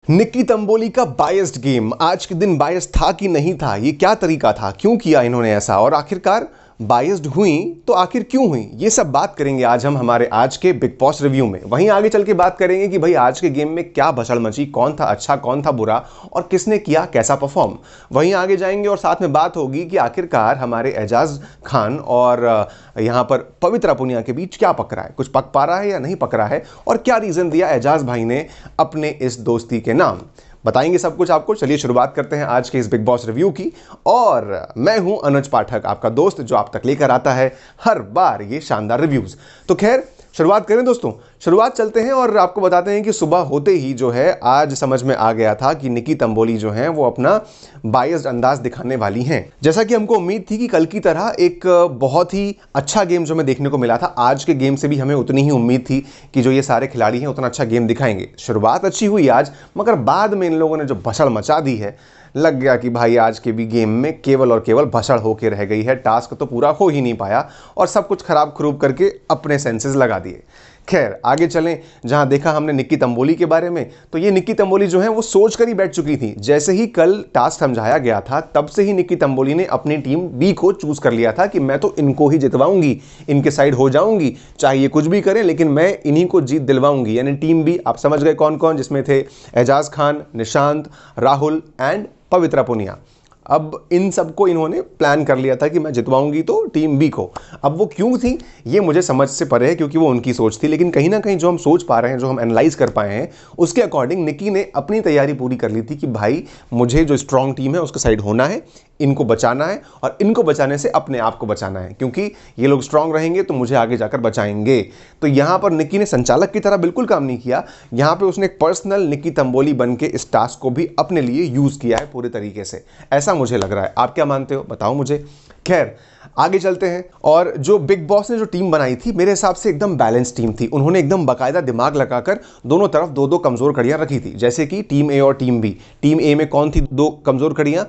निक्की तंबोली का biased game आज के दिन बायस्ड था कि नहीं था, ये क्या तरीका था, क्यों किया इन्होंने ऐसा और आखिरकार बायस्ड हुई तो आखिर क्यों हुई, ये सब बात करेंगे आज हम हमारे आज के बिग बॉस रिव्यू में। वहीं आगे चल के बात करेंगे कि भाई आज के गेम में क्या भसड़ मची, कौन था अच्छा कौन था बुरा और किसने किया कैसा परफॉर्म। वहीं आगे जाएंगे और साथ में बात होगी कि आखिरकार हमारे एजाज खान और यहाँ पर पवित्रा पुनिया के बीच क्या पक रहा है, कुछ पक पा रहा है या नहीं पक रहा है और क्या रीजन दिया एजाज भाई ने अपने इस दोस्ती के नाम। बताएंगे सब कुछ आपको। चलिए शुरुआत करते हैं आज के इस बिग बॉस रिव्यू की। और मैं हूं अनुज पाठक, आपका दोस्त जो आप तक लेकर आता है हर बार ये शानदार रिव्यूज। तो खैर शुरुआत करें दोस्तों, शुरुआत चलते हैं और आपको बताते हैं कि सुबह होते ही जो है आज समझ में आ गया था कि निक्की तंबोली जो है वो अपना बायस्ड अंदाज दिखाने वाली हैं। जैसा कि हमको उम्मीद थी कि कल की तरह एक बहुत ही अच्छा गेम जो हमें देखने को मिला था, आज के गेम से भी हमें उतनी ही उम्मीद थी कि जो ये सारे खिलाड़ी हैं उतना अच्छा गेम दिखाएंगे। शुरुआत अच्छी हुई आज, मगर बाद में इन लोगों ने जो भसड़ मचा दी है, लग गया कि भाई आज के भी गेम में केवल और केवल भसड़ होके रह गई है, टास्क तो पूरा हो ही नहीं पाया और सब कुछ खराब खरूब करके अपने सेंसेस लगा दिए। खैर आगे चलें, जहां देखा हमने निक्की तंबोली के बारे में, तो ये निक्की तंबोली जो है वो सोच कर ही बैठ चुकी थी। जैसे ही कल टास्क समझाया गया था तब से ही निक्की तंबोली ने अपनी टीम बी को चूज कर लिया था कि मैं तो इनको ही जितवाऊंगी, इनके साइड हो जाऊंगी, चाहे ये कुछ भी करें लेकिन मैं इन्हीं को जीत दिलवाऊंगी। यानी टीम बी आप समझ गए कौन कौन, जिसमें थे एजाज खान, निशांत, राहुल एंड पवित्रा पुनिया। अब इन सबको इन्होंने प्लान कर लिया था कि मैं जितवाऊंगी तो टीम बी को। अब वो क्यों थी ये मुझे समझ से परे है, क्योंकि वो उनकी सोच थी, लेकिन कहीं ना कहीं जो हम सोच पा रहे हैं, जो हम एनालाइज कर पाए हैं, उसके अकॉर्डिंग निक्की ने अपनी तैयारी पूरी कर ली थी कि भाई मुझे जो स्ट्रांग टीम है उसके साइड होना है, इनको बचाना है और इनको बचाने से अपने आप को बचाना है, क्योंकि ये लोग स्ट्रांग रहेंगे तो मुझे आगे जाकर बचाएंगे। तो यहां पर निक्की ने संचालक की तरह बिल्कुल काम नहीं किया, यहां पे उसने एक पर्सनल निक्की तंबोली बन के इस टास्क को भी अपने लिए यूज किया है पूरे तरीके से, ऐसा मुझे लग रहा है। आप क्या मानते हो बताओ मुझे। खैर आगे चलते हैं। और जो बिग बॉस ने जो टीम बनाई थी मेरे हिसाब से एकदम बैलेंस टीम थी। उन्होंने एकदम बाकायदा दिमाग लगाकर दोनों तरफ दो दो कमजोर कड़ियां रखी थी, जैसे कि टीम ए और टीम बी। टीम ए में कौन थी दो कमजोर कड़ियां,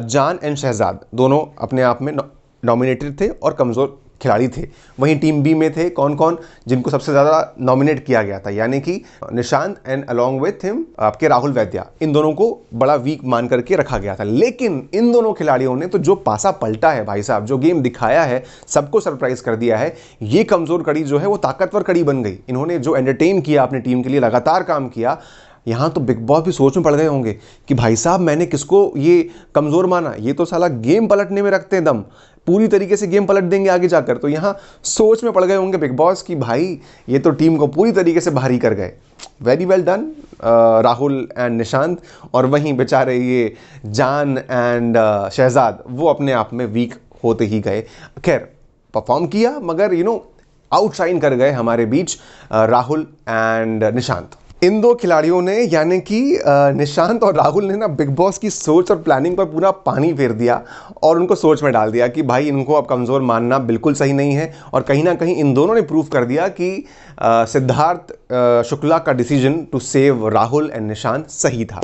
जान एंड शहजाद, दोनों अपने आप में नॉमिनेटेड थे और कमजोर खिलाड़ी थे। वहीं टीम बी में थे कौन कौन, जिनको सबसे ज़्यादा नॉमिनेट किया गया था, यानी कि Nishant and along with him आपके राहुल वैद्या। इन दोनों को बड़ा वीक मान करके रखा गया था, लेकिन इन दोनों खिलाड़ियों ने तो जो पासा पलटा है भाई साहब, जो गेम दिखाया है, सबको सरप्राइज कर दिया है। ये कमजोर कड़ी जो है वो ताकतवर कड़ी बन गई। इन्होंने जो एंटरटेन किया अपनी टीम के लिए, लगातार काम किया। यहाँ तो बिग बॉस भी सोच में पड़ गए होंगे कि भाई साहब मैंने किसको ये कमजोर माना, ये तो साला गेम पलटने में रखते हैं दम, पूरी तरीके से गेम पलट देंगे आगे जाकर। तो यहाँ सोच में पड़ गए होंगे बिग बॉस कि भाई ये तो टीम को पूरी तरीके से भारी कर गए। Very well done Rahul and Nishant. और वहीं बेचारे ये जान एंड शहजाद, वो अपने आप में वीक होते ही गए। खैर परफॉर्म किया, मगर आउटशाइन कर गए हमारे बीच राहुल एंड निशांत। इन दो खिलाड़ियों ने, यानी कि निशांत और राहुल ने ना बिग बॉस की सोच और प्लानिंग पर पूरा पानी फेर दिया और उनको सोच में डाल दिया कि भाई इनको अब कमज़ोर मानना बिल्कुल सही नहीं है। और कहीं ना कहीं इन दोनों ने प्रूव कर दिया कि सिद्धार्थ शुक्ला का decision to save Rahul and Nishant सही था।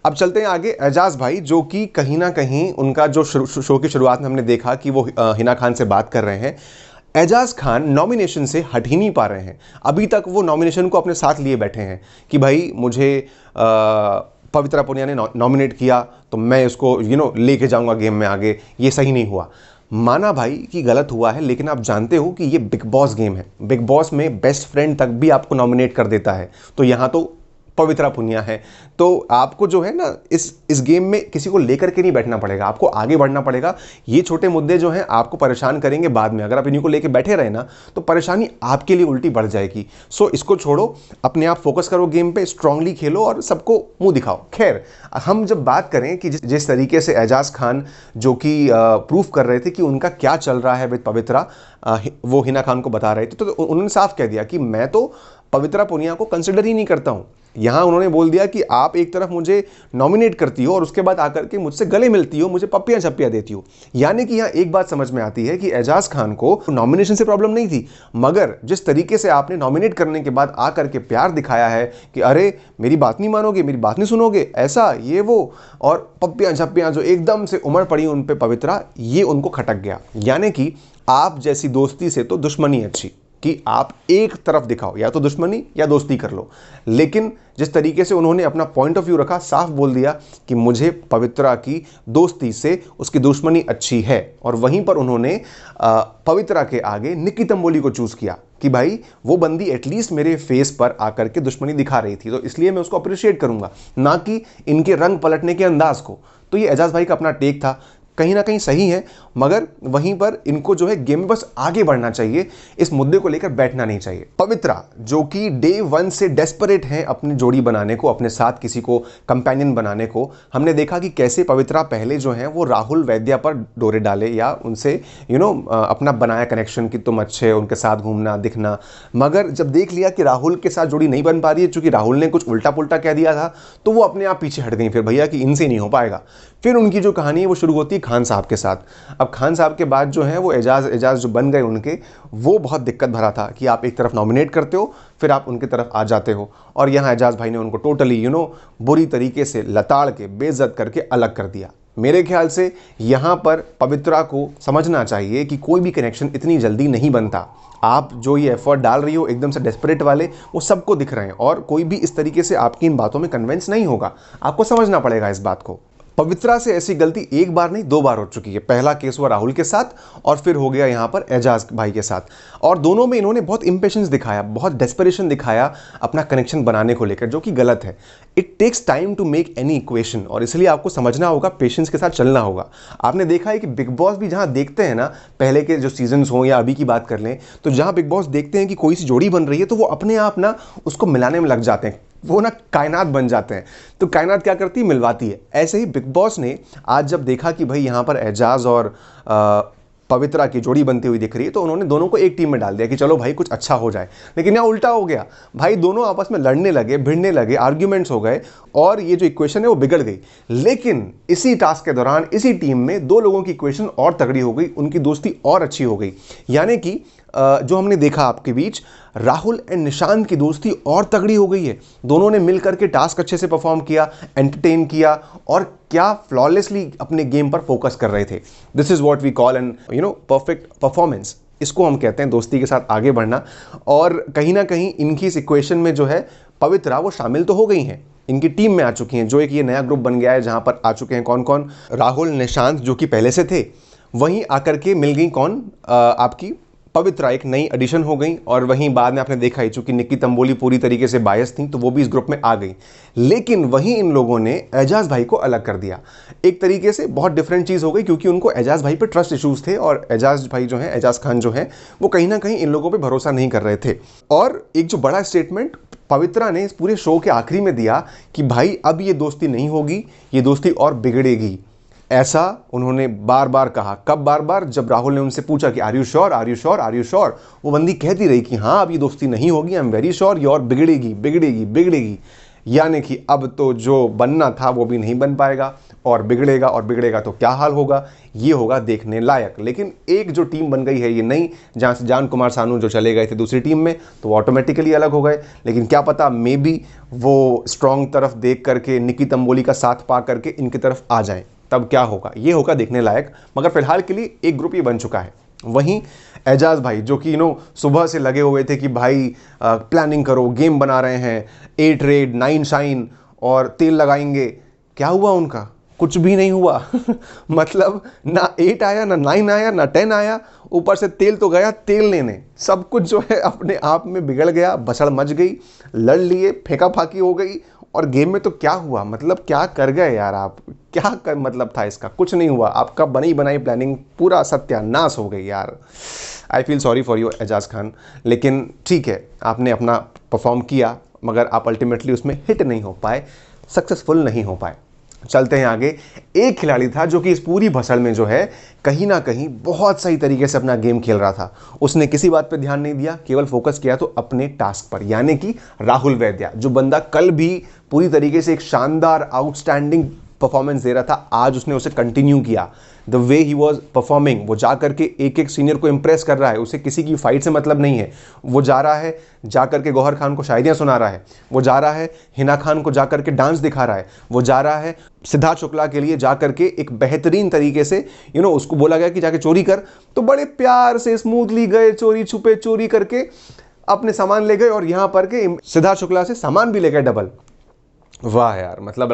अब चलते हैं आगे। एजाज भाई, जो कि कहीं ना कहीं उनका जो शो की शुरुआत में हमने देखा कि वो हिना खान से बात कर रहे हैं, एजाज खान नॉमिनेशन से हट ही नहीं पा रहे हैं। अभी तक वो नॉमिनेशन को अपने साथ लिए बैठे हैं कि भाई मुझे पवित्रा पुनिया ने नॉमिनेट किया तो मैं इसको लेके जाऊंगा गेम में आगे। ये सही नहीं हुआ, माना भाई कि गलत हुआ है, लेकिन आप जानते हो कि ये बिग बॉस गेम है। बिग बॉस में बेस्ट फ्रेंड तक भी आपको नॉमिनेट कर देता है, तो यहाँ तो पवित्रा पुनिया है। तो आपको जो है ना इस गेम में किसी को लेकर के नहीं बैठना पड़ेगा, आपको आगे बढ़ना पड़ेगा। ये छोटे मुद्दे जो हैं आपको परेशान करेंगे बाद में, अगर आप इन्हीं को लेकर बैठे रहे ना तो परेशानी आपके लिए उल्टी बढ़ जाएगी। सो इसको छोड़ो, अपने आप फोकस करो गेम पे, स्ट्रांगली खेलो और सबको मुंह दिखाओ। खैर हम जब बात करें कि जिस तरीके से एजाज खान जो कि प्रूफ कर रहे थे कि उनका क्या चल रहा है विद पवित्रा, वो हिना खान को बता रहे थे, तो उन्होंने साफ कह दिया कि मैं तो पवित्रा पुनिया को कंसिडर ही नहीं करता हूं। यहां उन्होंने बोल दिया कि आप एक तरफ मुझे नॉमिनेट करती हो और उसके बाद आकर के मुझसे गले मिलती हो, मुझे पप्पियां छप्पियां देती हो। यानी कि यहां एक बात समझ में आती है कि एजाज खान को नॉमिनेशन से प्रॉब्लम नहीं थी, मगर जिस तरीके से आपने नॉमिनेट करने के बाद आकर के प्यार दिखाया है कि अरे मेरी बात नहीं मानोगे, मेरी बात नहीं सुनोगे, ऐसा ये वो, और पप्पियां छप्पियां जो एकदम से उमड़ पड़ी उन पे पवित्रा, ये उनको खटक गया। यानी कि आप जैसी दोस्ती से तो दुश्मनी अच्छी। कि आप एक तरफ दिखाओ, या तो दुश्मनी या दोस्ती कर लो। लेकिन जिस तरीके से उन्होंने अपना पॉइंट ऑफ व्यू रखा, साफ बोल दिया कि मुझे पवित्रा की दोस्ती से उसकी दुश्मनी अच्छी है, और वहीं पर उन्होंने पवित्रा के आगे निक्की तंबोली को चूज किया कि भाई वो बंदी एटलीस्ट मेरे फेस पर आकर के दुश्मनी दिखा रही थी, तो इसलिए मैं उसको अप्रिशिएट करूंगा, ना कि इनके रंग पलटने के अंदाज को। तो ये एजाज भाई का अपना टेक था, कहीं ना कहीं सही है, मगर वहीं पर इनको जो है गेम में बस आगे बढ़ना चाहिए, इस मुद्दे को लेकर बैठना नहीं चाहिए। पवित्रा जो कि डे 1 से डेस्परेट हैं अपनी जोड़ी बनाने को, अपने साथ किसी को कंपेनियन बनाने को। हमने देखा कि कैसे पवित्रा पहले जो है वो राहुल वैद्या पर डोरे डाले, या उनसे अपना बनाया कनेक्शन कि तुम अच्छे, उनके साथ घूमना दिखना, मगर जब देख लिया कि राहुल के साथ जोड़ी नहीं बन पा रही है, चूंकि राहुल ने कुछ उल्टा पुल्टा कह दिया था, तो वो अपने आप पीछे हट गई फिर भैया कि इनसे नहीं हो पाएगा। फिर उनकी जो कहानी है वो शुरू होती है खान साहब के साथ। अब खान साहब के बाद जो है वो एजाज जो बन गए उनके, वो बहुत दिक्कत भरा था कि आप एक तरफ नॉमिनेट करते हो, फिर आप उनकी तरफ आ जाते हो, और यहाँ एजाज भाई ने उनको टोटली बुरी तरीके से लताड़ के बेइज्जत करके अलग कर दिया। मेरे ख्याल से यहाँ पर पवित्रा को समझना चाहिए कि कोई भी कनेक्शन इतनी जल्दी नहीं बनता। आप जो ये एफर्ट डाल रही हो एकदम से डेस्परेट वाले, वो सबको दिख रहे हैं, और कोई भी इस तरीके से आपकी इन बातों में कन्विंस नहीं होगा। आपको समझना पड़ेगा इस बात को। पवित्रा से ऐसी गलती एक बार नहीं 2 बार हो चुकी है। पहला केस हुआ राहुल के साथ, और फिर हो गया यहाँ पर एजाज भाई के साथ, और दोनों में इन्होंने बहुत इंपेशेंस दिखाया, बहुत डेस्परेशन दिखाया अपना कनेक्शन बनाने को लेकर, जो कि गलत है। It takes time to make any equation, और इसलिए आपको समझना होगा, पेशेंस के साथ चलना होगा। आपने देखा है कि बिग बॉस भी जहाँ देखते हैं ना, पहले के जो सीजन्स हों या अभी की बात कर लें, तो जहाँ बिग बॉस देखते हैं कि कोई सी जोड़ी बन रही है, तो वो अपने आप ना उसको मिलाने में लग जाते हैं, वो ना कायनात बन जाते हैं। तो कायनात क्या करती है, मिलवाती है। ऐसे ही बिग बॉस ने आज जब देखा कि भाई यहाँ पर एजाज और पवित्रा की जोड़ी बनती हुई दिख रही है, तो उन्होंने दोनों को एक टीम में डाल दिया कि चलो भाई कुछ अच्छा हो जाए। लेकिन यहाँ उल्टा हो गया, भाई दोनों आपस में लड़ने लगे, भिड़ने लगे, आर्ग्यूमेंट्स हो गए, और ये जो इक्वेशन है वो बिगड़ गई। लेकिन इसी टास्क के दौरान इसी टीम में 2 लोगों की इक्वेशन और तगड़ी हो गई, उनकी दोस्ती और अच्छी हो गई। यानी कि जो हमने देखा आपके बीच, राहुल एंड निशांत की दोस्ती और तगड़ी हो गई है। दोनों ने मिलकर के टास्क अच्छे से परफॉर्म किया, एंटरटेन किया, और क्या फ्लॉलेसली अपने गेम पर फोकस कर रहे थे। This is what we call an perfect performance. इसको हम कहते हैं दोस्ती के साथ आगे बढ़ना। और कहीं ना कहीं इनकी इस इक्वेशन में जो है पवित्रा वो शामिल तो हो गई हैं, इनकी टीम में आ चुकी हैं, जो एक ये नया ग्रुप बन गया है जहां पर आ चुके हैं कौन कौन, राहुल निशांत जो कि पहले से थे, वहीं आकर के मिल गई कौन, आपकी पवित्रा एक नई एडिशन हो गई। और वहीं बाद में आपने देखा ही, चूंकि निक्की तंबोली पूरी तरीके से बायस थी, तो वो भी इस ग्रुप में आ गई। लेकिन वहीं इन लोगों ने एजाज भाई को अलग कर दिया। एक तरीके से बहुत डिफरेंट चीज हो गई, क्योंकि उनको एजाज भाई पे ट्रस्ट इश्यूज थे, और एजाज भाई जो है, एजाज खान जो है, वो कहीं ना कहीं इन लोगों पे भरोसा नहीं कर रहे थे। और एक जो बड़ा स्टेटमेंट पवित्रा ने इस पूरे शो के आखिरी में दिया कि भाई अब ये दोस्ती नहीं होगी, ये दोस्ती और बिगड़ेगी, ऐसा उन्होंने बार बार कहा। कब बार बार, जब राहुल ने उनसे पूछा कि are you sure, are you sure, are you sure, वो बंदी कहती रही कि हाँ अब ये दोस्ती नहीं होगी, आई एम वेरी श्योर, ये और बिगड़ेगी बिगड़ेगी बिगड़ेगी। यानी कि अब तो जो बनना था वो भी नहीं बन पाएगा, और बिगड़ेगा तो क्या हाल होगा, ये होगा देखने लायक। लेकिन एक जो टीम बन गई है ये नई, जहाँ से जान कुमार सानू जो चले गए थे दूसरी टीम में, तो वो ऑटोमेटिकली अलग हो गए। लेकिन क्या पता, मे बी वो स्ट्रॉन्ग तरफ देख करके, निक्की तंबोली का साथ पा करके इनकी तरफ आ जाएं, तब क्या होगा, ये होगा देखने लायक। मगर फिलहाल के लिए एक ग्रुप ये बन चुका है। वहीं एजाज भाई जो कि सुबह से लगे हुए थे कि भाई प्लानिंग करो, गेम बना रहे हैं, 8 रेड 9 शाइन और तेल लगाएंगे, क्या हुआ उनका, कुछ भी नहीं हुआ। मतलब ना 8 आया, ना 9 आया, ना 10 आया, ऊपर से तेल तो गया तेल लेने। सब कुछ जो है अपने आप में बिगड़ गया, भसड़ मच गई, लड़ लिए, फेंका फाकी हो गई। और गेम में तो क्या हुआ, मतलब क्या कर गए यार आप, क्या कर मतलब था इसका, कुछ नहीं हुआ। आपका बनी बनाई प्लानिंग पूरा सत्यानाश हो गई यार। I feel sorry for you Ejaz Khan, लेकिन ठीक है, आपने अपना परफॉर्म किया, मगर आप अल्टीमेटली उसमें हिट नहीं हो पाए, सक्सेसफुल नहीं हो पाए। चलते हैं आगे। एक खिलाड़ी था जो कि इस पूरी भसड़ में जो है कहीं ना कहीं बहुत सही तरीके से अपना गेम खेल रहा था। उसने किसी बात पे ध्यान नहीं दिया, केवल फोकस किया तो अपने टास्क पर, यानी कि राहुल वैद्या, जो बंदा कल भी पूरी तरीके से एक शानदार आउटस्टैंडिंग परफॉर्मेंस दे रहा था, आज उसने उसे कंटिन्यू किया। The way he was performing, वो जा करके एक एक सीनियर को इंप्रेस कर रहा है, उसे किसी की फाइट से मतलब नहीं है। वो जा रहा है, जा करके गौहर खान को शायरियाँ सुना रहा है, वो जा रहा है हिना खान को जा करके डांस दिखा रहा है, वो जा रहा है सिद्धार्थ शुक्ला के लिए जा करके एक बेहतरीन तरीके से उसको बोला गया कि जाके चोरी कर, तो बड़े प्यार से स्मूथली गए, चोरी छुपे चोरी करके अपने सामान ले गए, और यहां पर के सिद्धार्थ शुक्ला से सामान भी ले गए डबल। वाह यार, मतलब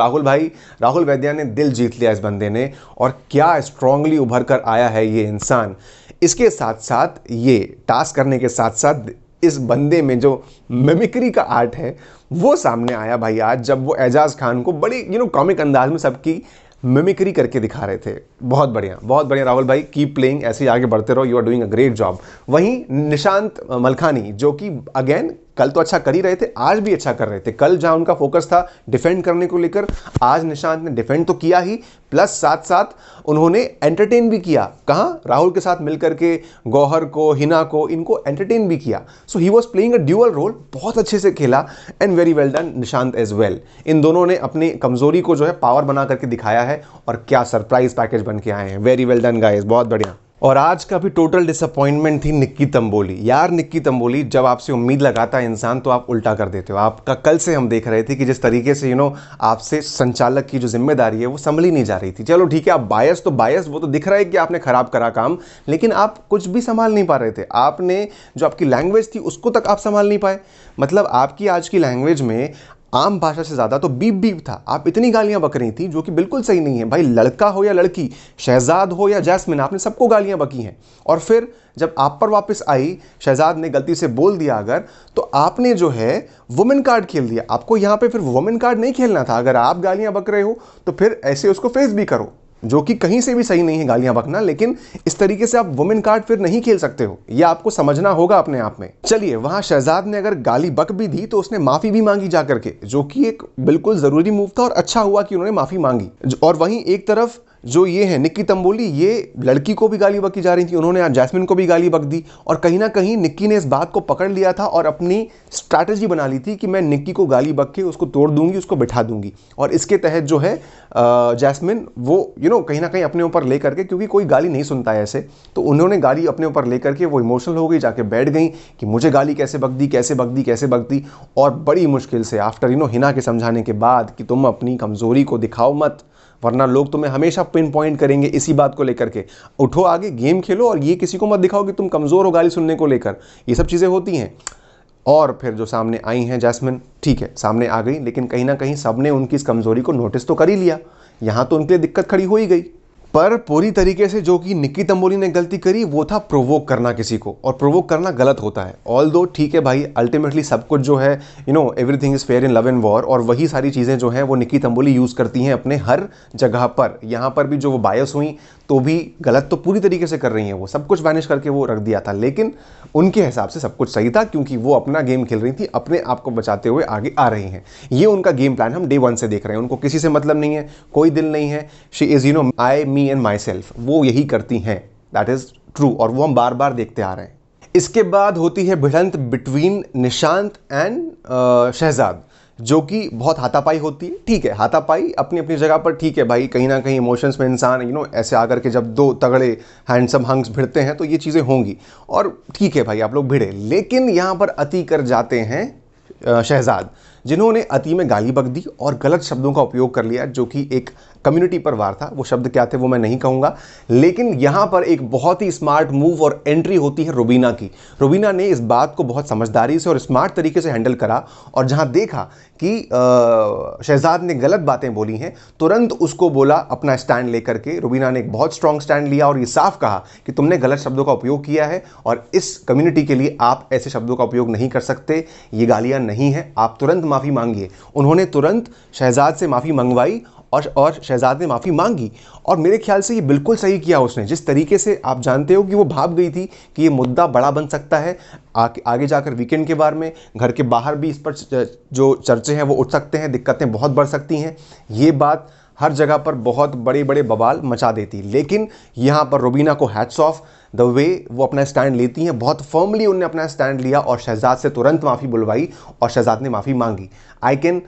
राहुल वैद्या ने दिल जीत लिया इस बंदे ने, और क्या स्ट्रांगली उभर कर आया है ये इंसान। इसके साथ साथ ये टास्क करने के साथ साथ इस बंदे में जो मिमिक्री का आर्ट है वो सामने आया भाई आज, जब वो एजाज खान को बड़ी कॉमिक अंदाज में सबकी मिमिक्री करके दिखा रहे थे। बहुत बढ़िया राहुल भाई, कीप प्लेइंग, ऐसे ही आगे बढ़ते रहो, you are doing a great job. वहीं निशांत मलखानी जो कि अगेन कल तो अच्छा कर ही रहे थे, आज भी अच्छा कर रहे थे। कल जहां उनका फोकस था डिफेंड करने को लेकर, आज निशांत ने डिफेंड तो किया ही, प्लस साथ साथ उन्होंने एंटरटेन भी किया। कहां? राहुल के साथ मिलकर के गौहर को, हिना को, इनको एंटरटेन भी किया। So he was playing a dual role, बहुत अच्छे से खेला, and very well done Nishant as well. इन दोनों ने अपनी कमजोरी को जो है पावर बना करके दिखाया है, और क्या सरप्राइज पैकेज बन के आए हैं। वेरी वेल डन गाइस, बहुत बढ़िया। और आज का भी टोटल डिसअपॉइंटमेंट थी निक्की तंबोली। यार निक्की तंबोली, जब आपसे उम्मीद लगाता है इंसान तो आप उल्टा कर देते हो। आपका कल से हम देख रहे थे कि जिस तरीके से आपसे संचालक की जो जिम्मेदारी है वो संभली नहीं जा रही थी। चलो ठीक है, आप बायस तो बायस, वो तो दिख रहा है कि आपने खराब करा काम, लेकिन आप कुछ भी संभाल नहीं पा रहे थे। आपने जो आपकी लैंग्वेज थी उसको तक आप संभाल नहीं पाए। मतलब आपकी आज की लैंग्वेज में आम भाषा से ज़्यादा तो बीप बीप था। आप इतनी गालियां बक रही थी जो कि बिल्कुल सही नहीं है। भाई लड़का हो या लड़की, शहजाद हो या जैस्मिन, आपने सबको गालियां बकी हैं। और फिर जब आप पर वापस आई, शहजाद ने गलती से बोल दिया अगर, तो आपने जो है वुमेन कार्ड खेल दिया। आपको यहाँ पे फिर वुमेन कार्ड नहीं खेलना था। अगर आप गालियां बक रहे हो तो फिर ऐसे उसको फेस भी करो, जो कि कहीं से भी सही नहीं है गालियां बकना, लेकिन इस तरीके से आप वुमेन कार्ड फिर नहीं खेल सकते हो। ये आपको समझना होगा अपने आप में। चलिए, वहां शहजाद ने अगर गाली बक भी दी तो उसने माफी भी मांगी जा करके, जो कि एक बिल्कुल जरूरी मूव था, और अच्छा हुआ कि उन्होंने माफी मांगी। और वहीं एक तरफ जो ये है निक्की तंबोली, ये लड़की को भी गाली बकी जा रही थी, उन्होंने आज जैस्मिन को भी गाली बक दी। और कहीं ना कहीं निक्की ने इस बात को पकड़ लिया था और अपनी स्ट्रैटेजी बना ली थी कि मैं निक्की को गाली बक के उसको तोड़ दूंगी, उसको बिठा दूंगी। और इसके तहत जो है जैस्मिन वो कहीं ना कहीं अपने ऊपर ले करके, क्योंकि कोई गाली नहीं सुनता है ऐसे, तो उन्होंने गाली अपने ऊपर ले करके वो इमोशनल हो गई, जाके बैठ गई कि मुझे गाली कैसे बक दी, कैसे बक दी, कैसे बक दी। और बड़ी मुश्किल से आफ्टर हिना के समझाने के बाद कि तुम अपनी कमजोरी को दिखाओ मत, वरना लोग तुम्हें हमेशा पिन पॉइंट करेंगे इसी बात को लेकर के। उठो आगे, गेम खेलो, और ये किसी को मत दिखाओ कि तुम कमजोर हो गाली सुनने को लेकर। ये सब चीजें होती हैं। और फिर जो सामने आई हैं जैस्मिन, ठीक है सामने आ गई, लेकिन कहीं ना कहीं सबने उनकी इस कमजोरी को नोटिस तो कर ही लिया। यहां तो उनके लिए दिक्कत खड़ी हो ही गई। पर पूरी तरीके से जो कि निक्की तंबोली ने गलती करी वो था प्रोवोक करना किसी को, और प्रोवोक करना गलत होता है। ऑल दो ठीक है भाई, अल्टीमेटली सब कुछ जो है everything is fair in love and war, और वही सारी चीज़ें जो हैं वो निक्की तंबोली यूज़ करती हैं अपने हर जगह पर। यहाँ पर भी जो वो बायस हुई तो भी गलत तो पूरी तरीके से कर रही हैं, वो सब कुछ वैनिश करके वो रख दिया था, लेकिन उनके हिसाब से सब कुछ सही था, क्योंकि वो अपना गेम खेल रही थी, अपने आप को बचाते हुए आगे आ रही हैं। ये उनका गेम प्लान हम डे वन से देख रहे हैं। उनको किसी से मतलब नहीं है, कोई दिल नहीं है। She is I me and my self, वो यही करती हैं, दैट इज ट्रू, और वो हम बार बार देखते आ रहे हैं। इसके बाद होती है भिड़ंत बिटवीन निशांत एंड शहजाद, जो कि बहुत हाथापाई होती है। ठीक है, हाथापाई अपनी अपनी जगह पर ठीक है भाई, कहीं ना कहीं इमोशंस में इंसान ऐसे आकर के जब दो तगड़े हैंडसम हंग्स भिड़ते हैं तो ये चीज़ें होंगी, और ठीक है भाई आप लोग भिड़े। लेकिन यहाँ पर अति कर जाते हैं शहजाद, जिन्होंने अति में गाली बक दी और गलत शब्दों का उपयोग कर लिया, जो कि एक कम्युनिटी पर वार था। वो शब्द क्या थे वो मैं नहीं कहूँगा, लेकिन यहाँ पर एक बहुत ही स्मार्ट मूव और एंट्री होती है रुबीना की। रुबीना ने इस बात को बहुत समझदारी से और स्मार्ट तरीके से हैंडल करा, और जहाँ देखा कि शहजाद ने गलत बातें बोली हैं, तुरंत उसको बोला अपना स्टैंड लेकर के। रुबीना ने एक बहुत स्ट्रॉन्ग स्टैंड लिया और ये साफ कहा कि तुमने गलत शब्दों का उपयोग किया है, और इस कम्युनिटी के लिए आप ऐसे शब्दों का उपयोग नहीं कर सकते, ये गालियाँ नहीं हैं, आप तुरंत माफ़ी मांगिए। उन्होंने तुरंत शहजाद से माफ़ी मंगवाई, और शहजाद ने माफ़ी मांगी, और मेरे ख्याल से ये बिल्कुल सही किया उसने। जिस तरीके से आप जानते हो कि वो भाप गई थी कि ये मुद्दा बड़ा बन सकता है, आगे जाकर वीकेंड के बारे में घर के बाहर भी इस पर जो चर्चे हैं वो उठ सकते हैं, दिक्कतें बहुत बढ़ सकती हैं। ये बात हर जगह पर बहुत बड़े बड़े बवाल मचा देती। लेकिन यहाँ पर रुबीना को हैट्स ऑफ द वे वो अपना स्टैंड लेती हैं, बहुत फर्मली उन्होंने अपना स्टैंड लिया और शहजाद से तुरंत माफ़ी बुलवाई और शहजाद ने माफ़ी मांगी। आई कैन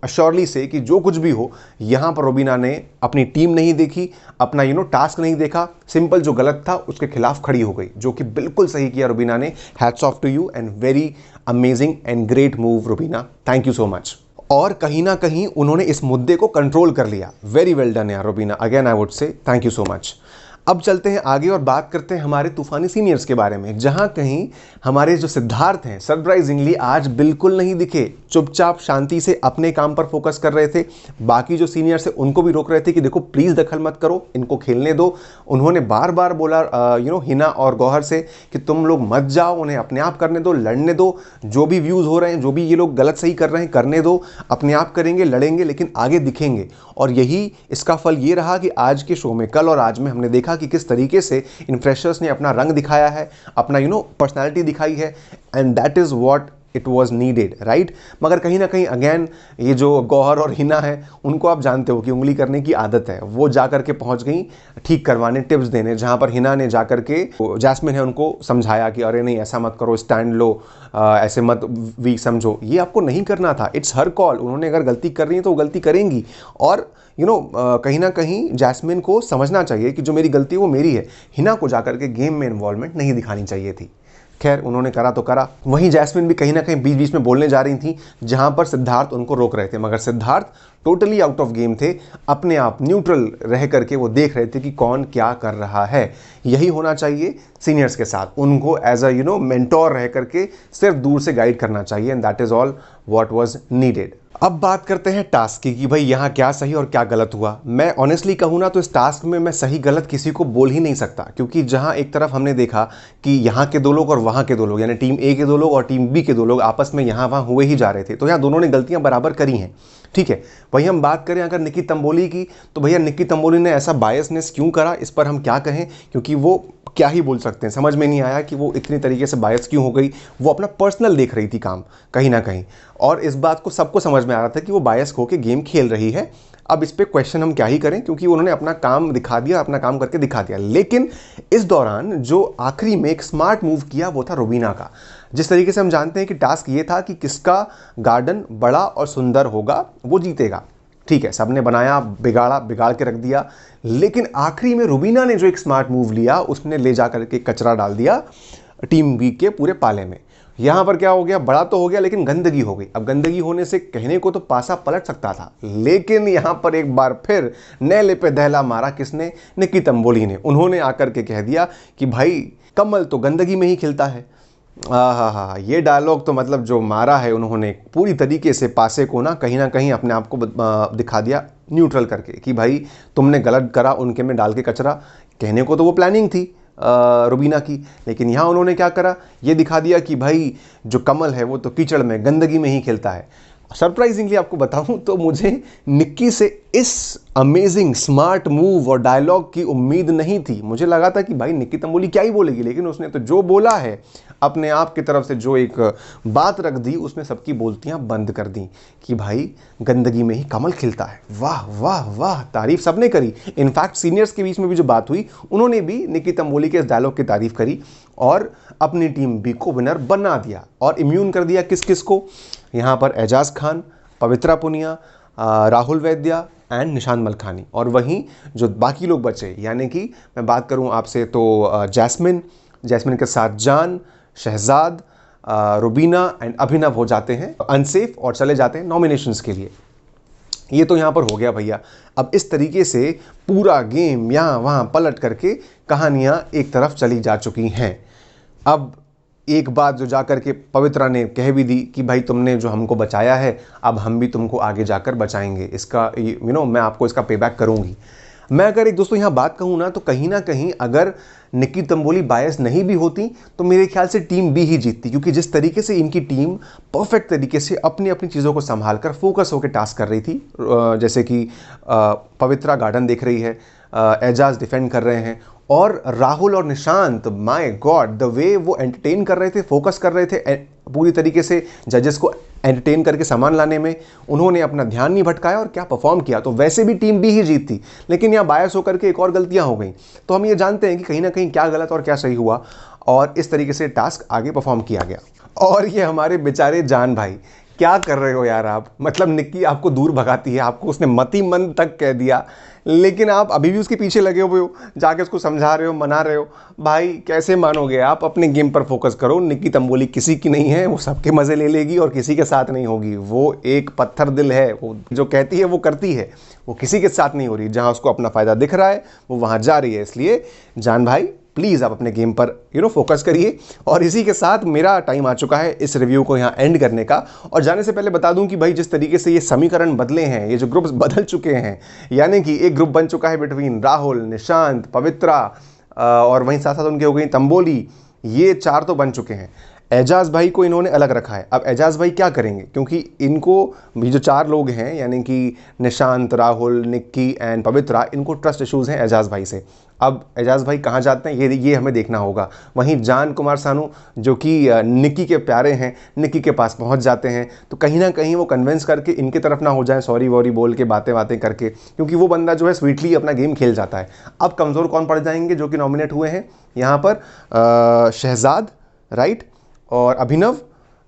अश्योरली से कि जो कुछ भी हो, यहाँ पर रुबीना ने अपनी टीम नहीं देखी, अपना टास्क नहीं देखा, सिंपल जो गलत था उसके खिलाफ खड़ी हो गई, जो कि बिल्कुल सही किया रुबीना ने। Hats off to you and very amazing and great move Rubina, thank you so much. और कहीं ना कहीं उन्होंने इस मुद्दे को कंट्रोल कर लिया। वेरी वेल डन यार Rubina, again I would say thank you so much. अब चलते हैं आगे और बात करते हैं हमारे तूफानी सीनियर्स के बारे में, जहां कहीं हमारे जो सिद्धार्थ हैं सरप्राइजिंगली आज बिल्कुल नहीं दिखे, चुपचाप शांति से अपने काम पर फोकस कर रहे थे। बाकी जो सीनियर्स हैं उनको भी रोक रहे थे कि देखो प्लीज़ दखल मत करो, इनको खेलने दो। उन्होंने बार बार बोला हिना और गौहर से कि तुम लोग मत जाओ, उन्हें अपने आप करने दो, लड़ने दो, जो भी व्यूज़ हो रहे हैं, जो भी ये लोग गलत सही कर रहे हैं करने दो, अपने आप करेंगे, लड़ेंगे, लेकिन आगे दिखेंगे। और यही इसका फल ये रहा कि आज के शो में, कल और आज में हमने देखा कि किस तरीके से इन फ्रेशर्स ने अपना रंग दिखाया है, अपना पर्सनालिटी दिखाई है, and that is what it was needed, right. मगर कहीं ना कहीं अगेन ये जो गौहर और हिना है, उनको आप जानते हो कि उंगली करने की आदत है, वो जा करके पहुंच गई ठीक करवाने, टिप्स देने, जहां पर हिना ने जा करके जैस्मिन है उनको समझाया कि अरे नहीं ऐसा मत करो, स्टैंड लो, ऐसे मत वीक समझो, ये आपको नहीं करना था, इट्स हर कॉल। उन्होंने अगर गलती कर रही है तो वो गलती करेंगी। और कहीं ना कहीं जैस्मिन को समझना चाहिए कि जो मेरी गलती है वो मेरी है। हिना को जाकर के गेम में इन्वॉल्वमेंट नहीं दिखानी चाहिए थी। खैर उन्होंने करा तो करा। वहीं जैस्मिन भी कहीं ना कहीं बीच बीच में बोलने जा रही थी, जहां पर सिद्धार्थ उनको रोक रहे थे, मगर Siddharth totally out of game थे, अपने आप न्यूट्रल रह करके वो देख रहे थे कि कौन क्या कर रहा है। यही होना चाहिए सीनियर्स के साथ, उनको एज अ मेंटोर रह करके सिर्फ दूर से गाइड करना चाहिए, and that is all what was needed. अब बात करते हैं टास्क की कि भाई यहाँ क्या सही और क्या गलत हुआ। मैं ऑनेस्टली कहूँ ना तो इस टास्क में मैं सही गलत किसी को बोल ही नहीं सकता, क्योंकि जहाँ एक तरफ हमने देखा कि यहाँ के दो लोग और वहाँ के दो लोग, यानी टीम ए के दो लोग और टीम बी के दो लोग आपस में यहाँ वहाँ हुए ही जा रहे थे, तो यहाँ दोनों ने गलतियाँ बराबर करी हैं, ठीक है। वही हम बात करें अगर निक्की तंबोली की, तो भैया निक्की तंबोली ने ऐसा बायसनेस क्यों करा, इस पर हम क्या कहें, क्योंकि वो क्या ही बोल सकते हैं, समझ में नहीं आया कि वो इतनी तरीके से बायस क्यों हो गई। वो अपना पर्सनल देख रही थी काम कहीं ना कहीं, और इस बात को सबको समझ में आ रहा था कि वो बायस होकर गेम खेल रही है। अब इस पे क्वेश्चन हम क्या ही करें, क्योंकि उन्होंने अपना काम दिखा दिया, अपना काम करके दिखा दिया। लेकिन इस दौरान जो आखिरी में एक स्मार्ट मूव किया वो था रुबीना का। जिस तरीके से हम जानते हैं कि टास्क ये था कि किसका गार्डन बड़ा और सुंदर होगा वो जीतेगा, ठीक है, सबने बनाया, बिगाड़ा, बिगाड़ के रख दिया, लेकिन आखिरी में रुबीना ने जो एक स्मार्ट मूव लिया, उसने ले जाकर के कचरा डाल दिया टीम बी के पूरे पाले में। यहां पर क्या हो गया, बड़ा तो हो गया लेकिन गंदगी हो गई। अब गंदगी होने से कहने को तो पासा पलट सकता था, लेकिन यहां पर एक बार फिर नेले पे दहला मारा किसने, निक्की तंबोली ने। उन्होंने आकर के कह दिया कि भाई कमल तो गंदगी में ही खिलता है। हाँ, ये डायलॉग तो मतलब जो मारा है उन्होंने पूरी तरीके से पासे को ना कहीं अपने आप को दिखा दिया न्यूट्रल करके कि भाई तुमने गलत करा उनके में डाल के कचरा। कहने को तो वो प्लानिंग थी रुबीना की, लेकिन यहाँ उन्होंने क्या करा, ये दिखा दिया कि भाई जो कमल है वो तो कीचड़ में गंदगी में ही खिलता है। सरप्राइजिंगली आपको बताऊं तो मुझे निक्की से इस अमेजिंग स्मार्ट मूव और डायलॉग की उम्मीद नहीं थी। मुझे लगा था कि भाई निक्की तंबोली क्या ही बोलेगी, लेकिन उसने तो जो बोला है, अपने आप की तरफ से जो एक बात रख दी, उसने सबकी बोलतियां बंद कर दी कि भाई गंदगी में ही कमल खिलता है। वाह वाह वाह, तारीफ सबने करी। इनफैक्ट सीनियर्स के बीच में भी जो बात हुई, उन्होंने भी निक्की तंबोली के इस डायलॉग की तारीफ करी और अपनी टीम बी को विनर बना दिया और इम्यून कर दिया किस किस को, यहाँ पर एजाज खान, पवित्रा पुनिया, राहुल वैद्या एंड निशान मलखानी। और वहीं जो बाकी लोग बचे, यानी कि मैं बात करूं आपसे तो जैस्मिन के साथ जान, शहजाद, रुबीना एंड अभिनव हो जाते हैं अनसेफ और चले जाते हैं नॉमिनेशंस के लिए। ये तो यहाँ पर हो गया भैया। अब इस तरीके से पूरा गेम यहाँ वहाँ पलट करके कहानियाँ एक तरफ चली जा चुकी हैं। अब एक बात जो जाकर के पवित्रा ने कह भी दी कि भाई तुमने जो हमको बचाया है, अब हम भी तुमको आगे जाकर बचाएंगे, इसका मैं आपको इसका पेबैक करूंगी। मैं अगर एक दोस्तों यहाँ बात कहूँ ना, तो कहीं ना कहीं अगर निक्की तंबोली बायस नहीं भी होती तो मेरे ख्याल से टीम बी ही जीतती, क्योंकि जिस तरीके से इनकी टीम परफेक्ट तरीके से अपनी अपनी चीज़ों को संभाल कर फोकस होकर टास्क कर रही थी, जैसे कि पवित्रा गार्डन देख रही है, एजाज डिफेंड कर रहे हैं, और राहुल और Nishant, my God the way वो एंटरटेन कर रहे थे, फोकस कर रहे थे, पूरी तरीके से जजेस को एंटरटेन करके सामान लाने में उन्होंने अपना ध्यान नहीं भटकाया और क्या परफॉर्म किया। तो वैसे भी टीम बी ही जीतती, लेकिन यहाँ बायस होकर के एक और गलतियां हो गई। तो हम ये जानते हैं कि कहीं ना कहीं क्या गलत और क्या सही हुआ, और इस तरीके से टास्क आगे परफॉर्म किया गया। और ये हमारे बेचारे जान भाई, क्या कर रहे हो यार आप? मतलब निक्की आपको दूर भगाती है, आपको उसने मति मन तक कह दिया, लेकिन आप अभी भी उसके पीछे लगे हुए हो, जाके उसको समझा रहे हो, मना रहे हो। भाई कैसे मानोगे आप? अपने गेम पर फोकस करो। निक्की तंबोली किसी की नहीं है, वो सबके मजे ले लेगी और किसी के साथ नहीं होगी। वो एक पत्थर दिल है, वो जो कहती है वो करती है, वो किसी के साथ नहीं हो रही। जहां उसको अपना फायदा दिख रहा है वो वहां जा रही है। इसलिए जान भाई प्लीज़ आप अपने गेम पर फोकस करिए। और इसी के साथ मेरा टाइम आ चुका है इस रिव्यू को यहाँ एंड करने का। और जाने से पहले बता दूं कि भाई जिस तरीके से ये समीकरण बदले हैं, ये जो ग्रुप्स बदल चुके हैं, यानी कि एक ग्रुप बन चुका है बिटवीन राहुल, निशांत, पवित्रा और वहीं साथ साथ उनके हो गई तंबोली, ये 4 तो बन चुके हैं। एजाज भाई को इन्होंने अलग रखा है। अब एजाज भाई क्या करेंगे, क्योंकि इनको भी जो 4 लोग हैं यानी कि निशांत, राहुल, निक्की एंड पवित्रा, इनको ट्रस्ट इश्यूज हैं एजाज भाई से। अब एजाज भाई कहाँ जाते हैं ये हमें देखना होगा। वहीं जान कुमार सानू जो कि निक्की के प्यारे हैं, निक्की के पास पहुंच जाते हैं, तो कहीं ना कहीं वो कन्विंस करके इनके तरफ ना हो जाए, सॉरी वॉरी बोल के बातें करके, क्योंकि वो बंदा जो है स्वीटली अपना गेम खेल जाता है। अब कमज़ोर कौन पड़ जाएंगे जो कि नॉमिनेट हुए हैं यहाँ पर? शहजाद, राइट, और अभिनव,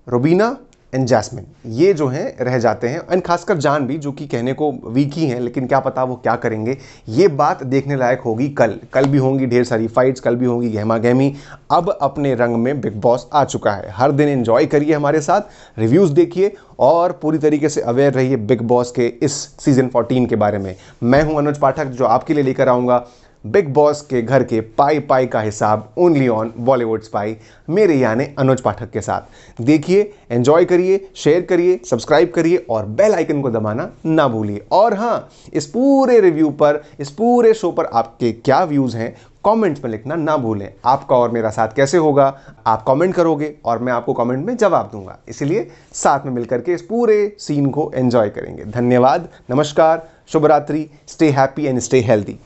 रुबीना एंड जैस्मिन, ये जो हैं रह जाते हैं। एंड खासकर जान भी, जो कि कहने को वीक ही हैं, लेकिन क्या पता वो क्या करेंगे, ये बात देखने लायक होगी। कल भी होंगी ढेर सारी फाइट्स, कल भी होंगी गहमा गहमी। अब अपने रंग में बिग बॉस आ चुका है। हर दिन एंजॉय करिए हमारे साथ, रिव्यूज़ देखिए और पूरी तरीके से अवेयर रहिए बिग बॉस के इस सीजन 14 के बारे में। मैं हूं अनुज पाठक, जो आपके लिए लेकर आऊँगा बिग बॉस के घर के पाई पाई का हिसाब ओनली ऑन बॉलीवुड स्पाई, मेरे यानी अनुज पाठक के साथ। देखिए, एंजॉय करिए, शेयर करिए, सब्सक्राइब करिए और बेल आइकन को दबाना ना भूलिए। और हाँ, इस पूरे रिव्यू पर, इस पूरे शो पर आपके क्या व्यूज़ हैं कमेंट्स में लिखना ना भूलें। आपका और मेरा साथ कैसे होगा? आप कमेंट करोगे और मैं आपको कमेंट में जवाब दूंगा। इसलिए साथ में मिलकर के इस पूरे सीन को एंजॉय करेंगे। धन्यवाद, नमस्कार, शुभ रात्रि, stay happy and stay healthy.